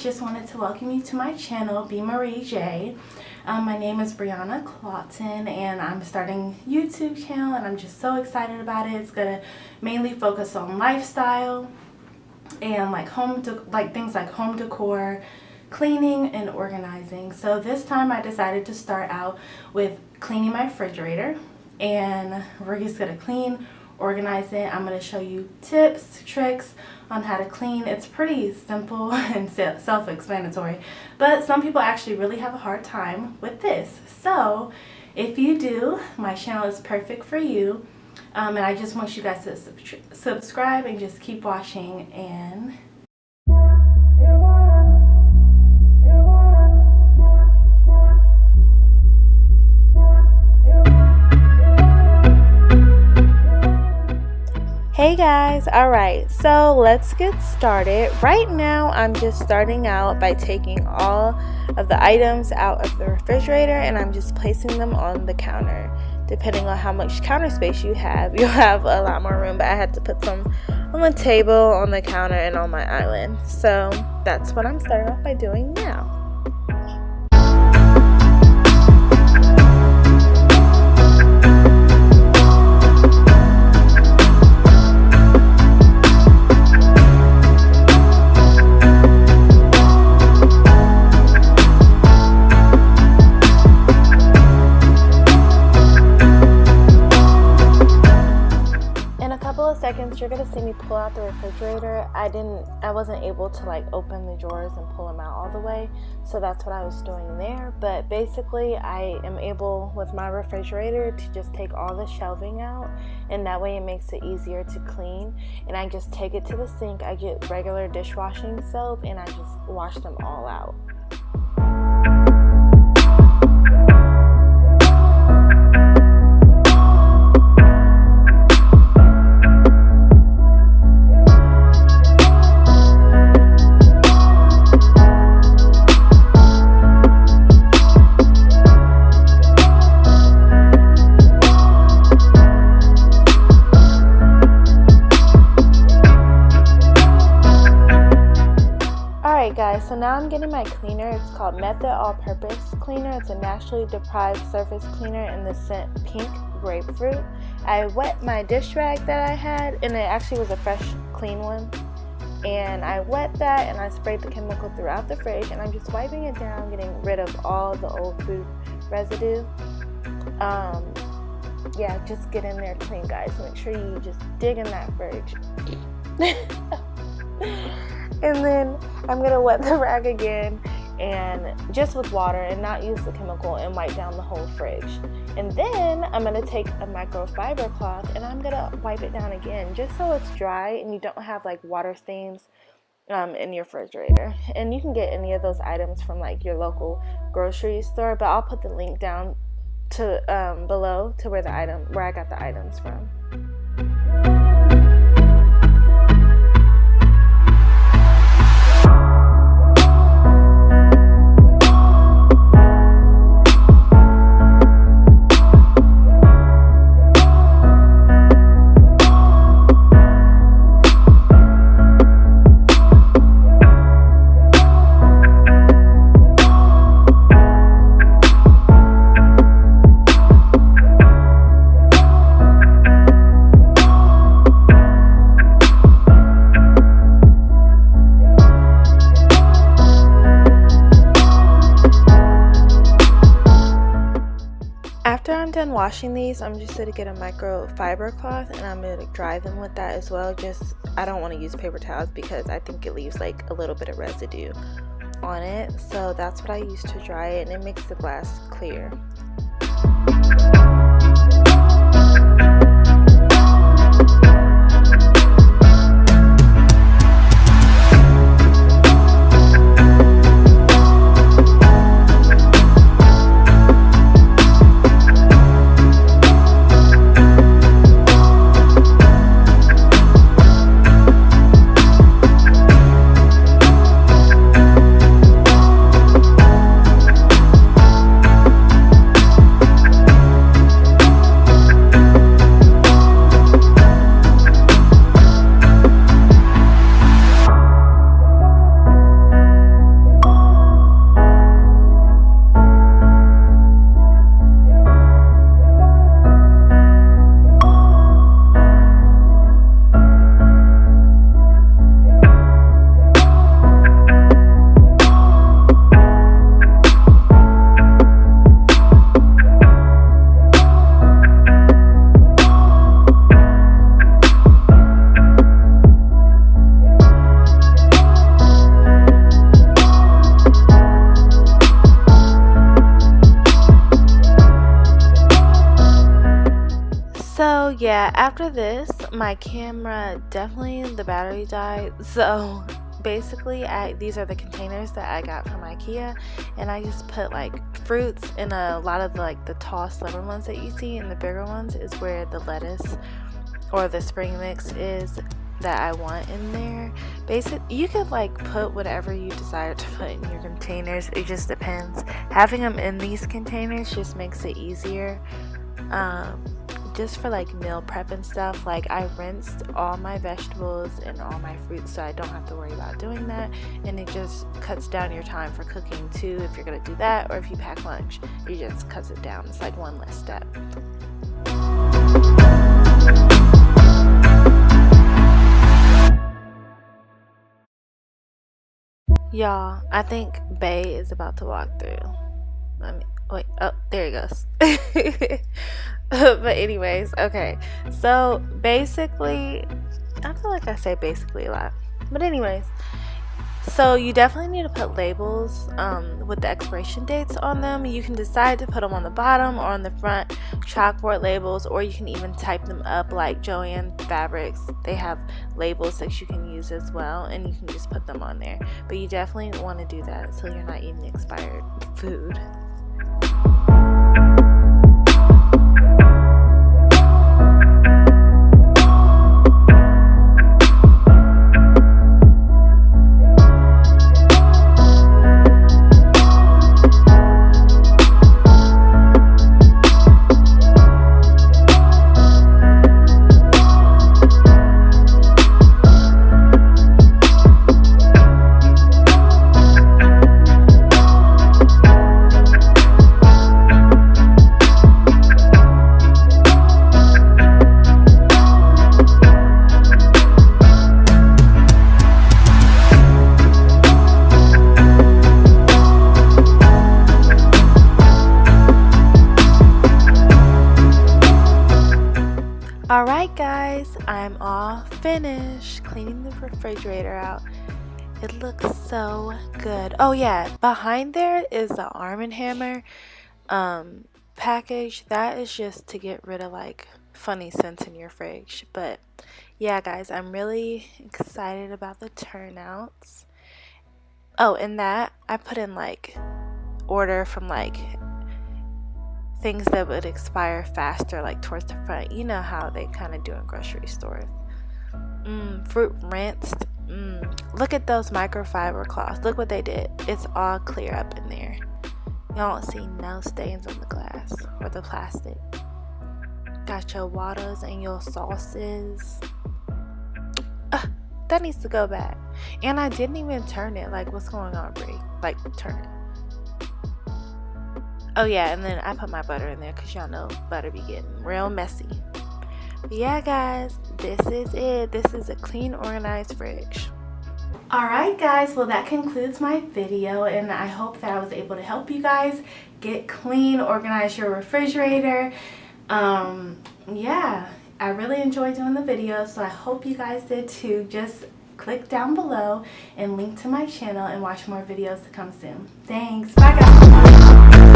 just wanted to welcome you to my channel, Be Marie J. My name is Briana Claughton, and I'm starting a YouTube channel, and I'm just so excited about it. It's gonna mainly focus on lifestyle and things like home decor, cleaning, and organizing. So this time I decided to start out with cleaning my refrigerator, and we're just gonna clean, organize it. I'm going to show you tips, tricks on how to clean. It's pretty simple and self-explanatory, but some people actually really have a hard time with this. So if you do, my channel is perfect for you, and I just want you guys to subscribe and just keep watching. And hey guys, alright, so let's get started. Right now I'm just starting out by taking all of the items out of the refrigerator and I'm just placing them on the counter. Depending on how much counter space you have, you'll have a lot more room, but I had to put some on the table, on the counter, and on my island. So that's what I'm starting off by doing now. Seconds, you're gonna see me pull out the refrigerator. I wasn't able to open the drawers and pull them out all the way, so that's what I was doing there. But basically I am able with my refrigerator to just take all the shelving out, and that way it makes it easier to clean. And I just take it to the sink, I get regular dishwashing soap, and I just wash them all out. Guys, so now I'm getting my cleaner. It's called Method All-Purpose Cleaner. It's a naturally deprived surface cleaner in the scent Pink Grapefruit. I wet my dish rag that I had, and it actually was a fresh, clean one. And I wet that, and I sprayed the chemical throughout the fridge, and I'm just wiping it down, getting rid of all the old food residue. Yeah, just get in there clean, guys. Make sure you just dig in that fridge. And then I'm going to wet the rag again, and just with water, and not use the chemical, and wipe down the whole fridge. And then I'm going to take a microfiber cloth and I'm going to wipe it down again, just so it's dry and you don't have water stains in your refrigerator. And you can get any of those items from your local grocery store, but I'll put the link down to below to where I got the items from. After I'm done washing these, I'm just going to get a microfiber cloth and I'm going to dry them with that as well. I don't want to use paper towels because I think it leaves a little bit of residue on it. So that's what I use to dry it, and it makes the glass clear. So yeah, after this, my camera definitely, the battery died. So basically, these are the containers that I got from IKEA, and I just put like fruits in a lot of the tall, slimmer ones that you see, and the bigger ones is where the lettuce or the spring mix is that I want in there. You could like put whatever you desire to put in your containers. It just depends. Having them in these containers just makes it easier. Just for like meal prep and stuff, like I rinsed all my vegetables and all my fruits so I don't have to worry about doing that, and it just cuts down your time for cooking too if you're gonna do that, or if you pack lunch, it just cuts it down. It's like one less step. Y'all, I think Bay is about to walk through. Wait, oh, there he goes. But anyways, okay, so basically, I feel like I say basically a lot, but anyways, so you definitely need to put labels with the expiration dates on them. You can decide to put them on the bottom or on the front, chalkboard labels, or you can even type them up like Joann Fabrics. They have labels that you can use as well, and you can just put them on there. But you definitely want to do that so you're not eating expired food. Alright guys, I'm all finished cleaning the refrigerator out. It looks so good. Oh yeah, behind there is the ARM+AND HAMMER package. That is just to get rid of like funny scents in your fridge. But yeah guys, I'm really excited about the turnouts. Oh, and that I put in like order from like things that would expire faster, like towards the front. You know how they kind of do in grocery stores. Fruit rinsed. Look at those microfiber cloths. Look what they did. It's all clear up in there. You don't see no stains on the glass or the plastic. Got your waters and your sauces. That needs to go back. And I didn't even turn it. Like, what's going on, Brie? Like, turn it. Oh yeah, and then I put my butter in there because y'all know butter be getting real messy. But yeah guys, this is it. This is a clean, organized fridge. Alright guys, well that concludes my video, and I hope that I was able to help you guys get clean, organize your refrigerator. Yeah, I really enjoyed doing the video, so I hope you guys did too. Just click down below and link to my channel and watch more videos to come soon. Thanks, bye guys.